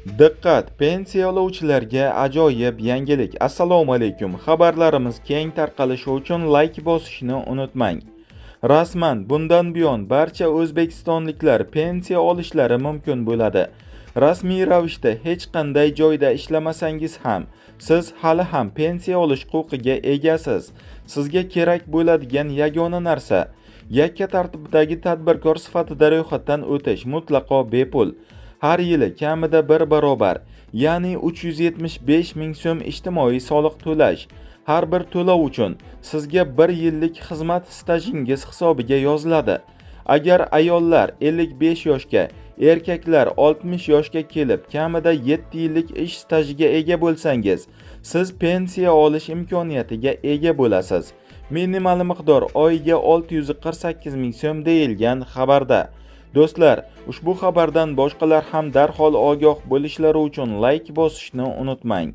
Diqqat! Pensiya oluvchilarga ajoyib yangilik. Assalomu alaykum. Xabarlarimiz keng tarqalishi uchun like bosishni unutmang. Rasman bundan buyon barcha o'zbekistonliklar pensiya olishlari mumkin bo'ladi. Rasmiy ravishda hech qanday joyda ishlamasangiz ham, siz hali ham pensiya olish huquqiga egasiz. Sizga kerak bo'ladigan yagona narsa yakka tartibdagi tadbirkor sifatida ro'yxatdan o'tish, mutlaqo bepul. Har yili kamida bir barobar, ya'ni 375 ming so'm ijtimoiy soliq to'lash. Har bir to'lov uchun sizga 1 yillik xizmat stajingiz hisobiga yoziladi. Agar ayollar 55 yoshga, erkaklar 60 yoshga kelib, kamida 7 yillik ish stajiga ega bo'lsangiz, siz pensiya olish imkoniyatiga ega bo'lasiz. Minimal miqdor oyiga 648 ming so'm deyilgan xabarda. Do'stlar, ushbu xabardan boshqalar ham darhol ogoh bo'lishlari uchun like bosishni unutmang.